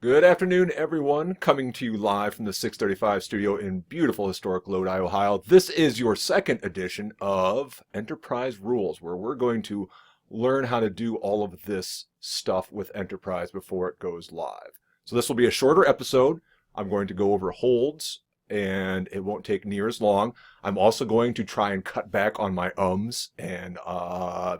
Good afternoon, everyone. Coming to you live from the 635 studio in beautiful historic Lodi, Ohio. This is your second edition of Enterprise Rules, where we're going to learn how to do all of this stuff with Enterprise before it goes live. So this will be a shorter episode. I'm going to go over holds, and it won't take near as long. I'm also going to try and cut back on my ums and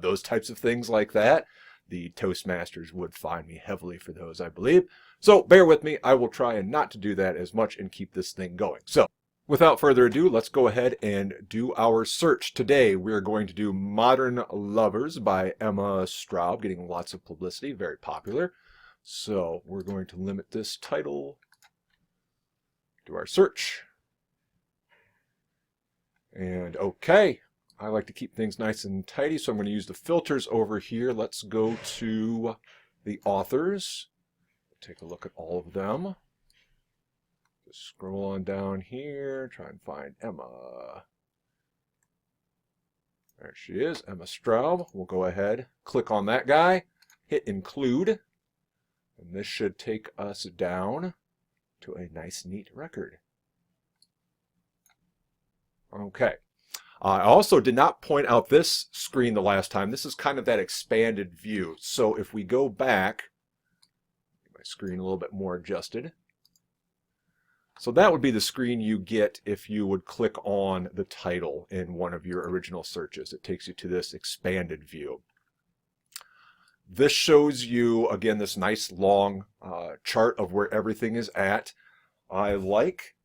those types of things like that. The Toastmasters would fine me heavily for those, I believe. So bear with me. I will try and not to do that as much and keep this thing going. So without further ado, let's go ahead and do our search. Today we're going to do Modern Lovers by Emma Straub, getting lots of publicity, very popular. So we're going to limit this title to our search. And okay. I like to keep things nice and tidy, so I'm going to use the filters over here. Let's go to the authors. Take a look at all of them. Just scroll on down here, try and find Emma. There she is, Emma Straub. We'll go ahead, click on that guy, hit include, and this should take us down to a nice, neat record. Okay. I also did not point out this screen the last time. This is kind of that expanded view. So if we go back, get my screen a little bit more adjusted. So that would be the screen you get if you would click on the title in one of your original searches. It takes you to this expanded view. This shows you, again, this nice long chart of where everything is at. I like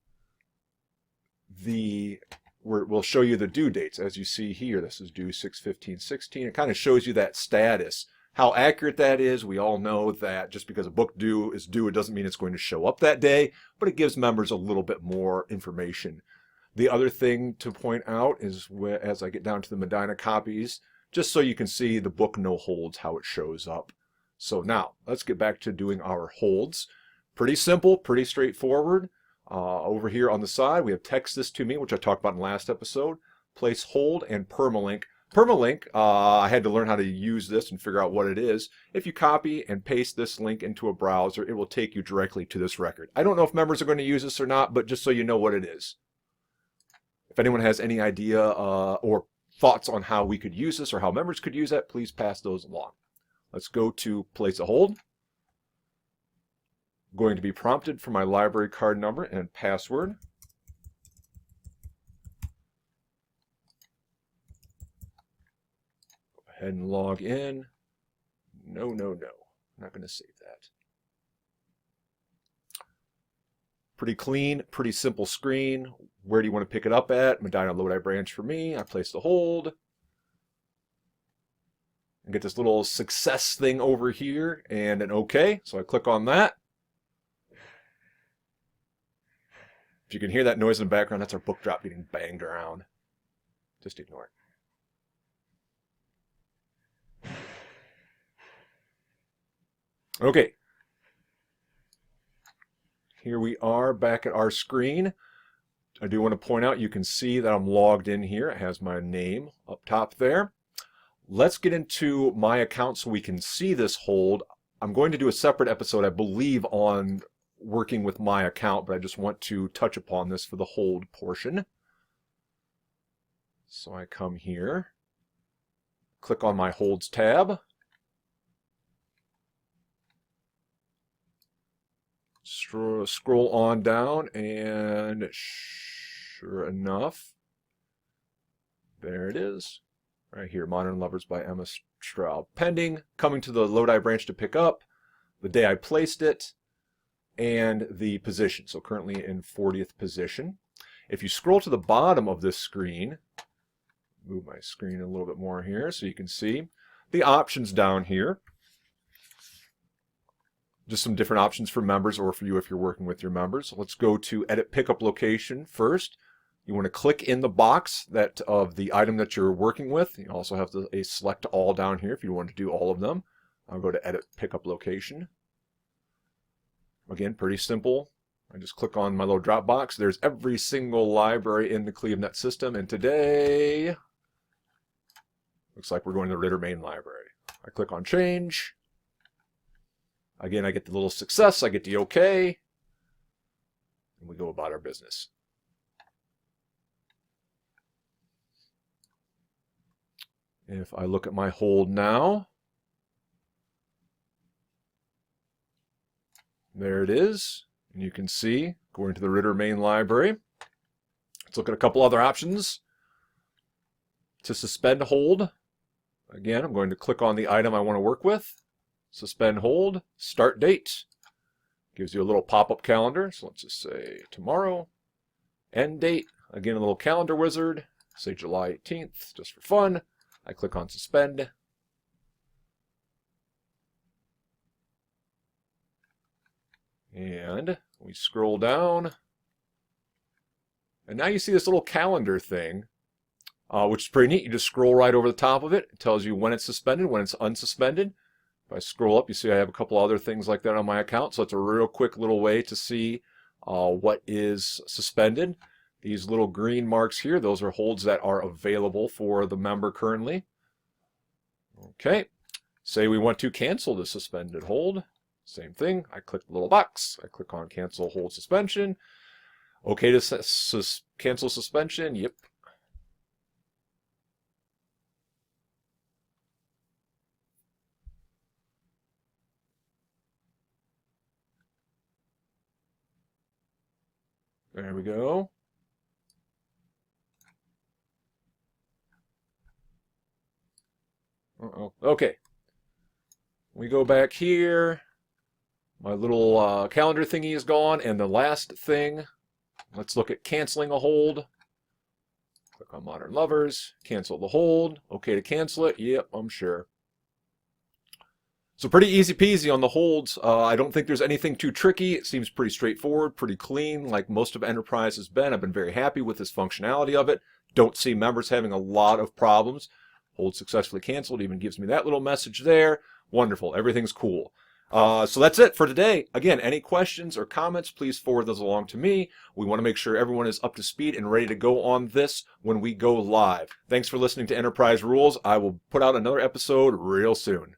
the... We'll show you the due dates. As you see here, this is due 6/15/16. It kind of shows you that status. How accurate that is, we all know that just because a book is due, it doesn't mean it's going to show up that day, but it gives members a little bit more information. The other thing to point out is, as I get down to the Medina copies, just so you can see the book no holds, how it shows up. So now, let's get back to doing our holds. Pretty simple, pretty straightforward. Over here on the side, we have text this to me, which I talked about in the last episode. Place hold and permalink. Permalink, I had to learn how to use this and figure out what it is. If you copy and paste this link into a browser, it will take you directly to this record. I don't know if members are going to use this or not, but just so you know what it is. If anyone has any idea or thoughts on how we could use this or how members could use it, please pass those along. Let's go to place a hold. Going to be prompted for my library card number and password. Go ahead and log in. No. I'm not going to save that. Pretty clean, pretty simple screen. Where do you want to pick it up at? Medina Lodi branch for me. I place the hold. And get this little success thing over here and an OK. So I click on that. If you can hear that noise in the background, that's our book drop getting banged around. Just ignore it. Okay. Here we are back at our screen. I do want to point out, you can see that I'm logged in here. It has my name up top there. Let's get into my account so we can see this hold. I'm going to do a separate episode, I believe, on working with my account, but I just want to touch upon this for the hold portion. So I come here, click on my holds tab, scroll on down, and sure enough, there it is, right here, Modern Lovers by Emma Straub. Pending, coming to the Lodi branch to pick up, the day I placed it, and the position. So currently in 40th position. If you scroll to the bottom of this screen, move my screen a little bit more here so you can see the options down here. Just some different options for members or for you if you're working with your members. Let's go to edit pickup location first. You want to click in the box of the item that you're working with. You also have a select all down here if you want to do all of them. I'll go to edit pickup location. Again, pretty simple. I just click on my little drop box. There's every single library in the CleveNet system, and today looks like we're going to the Ritter Main Library. I click on change, Again, I get the little success, I get the okay, and we go about our business. If I look at my hold now, there it is. And you can see, going to the Ritter main library, let's look at a couple other options. To suspend hold, again, I'm going to click on the item I want to work with. Suspend hold, start date. Gives you a little pop-up calendar. So let's just say tomorrow. End date, again, a little calendar wizard. Say July 18th, just for fun. I click on suspend. And we scroll down. And now you see this little calendar thing, which is pretty neat. You just scroll right over the top of it. It tells you when it's suspended, when it's unsuspended. If I scroll up, you see I have a couple other things like that on my account. So it's a real quick little way to see what is suspended. These little green marks here, those are holds that are available for the member currently. Okay, say we want to cancel the suspended hold. Same thing, I click the little box, I click on cancel hold suspension. Okay to cancel suspension, yep. There we go. Okay. We go back here. My little calendar thingy is gone. And the last thing, let's look at canceling a hold. Click on Modern Lovers. Cancel the hold. Okay to cancel it. Yep, I'm sure. So pretty easy peasy on the holds. I don't think there's anything too tricky. It seems pretty straightforward, pretty clean, like most of Enterprise has been. I've been very happy with this functionality of it. Don't see members having a lot of problems. Hold successfully canceled even gives me that little message there. Wonderful. Everything's cool. So that's it for today. Again, any questions or comments, please forward those along to me. We want to make sure everyone is up to speed and ready to go on this when we go live. Thanks for listening to Enterprise Rules. I will put out another episode real soon.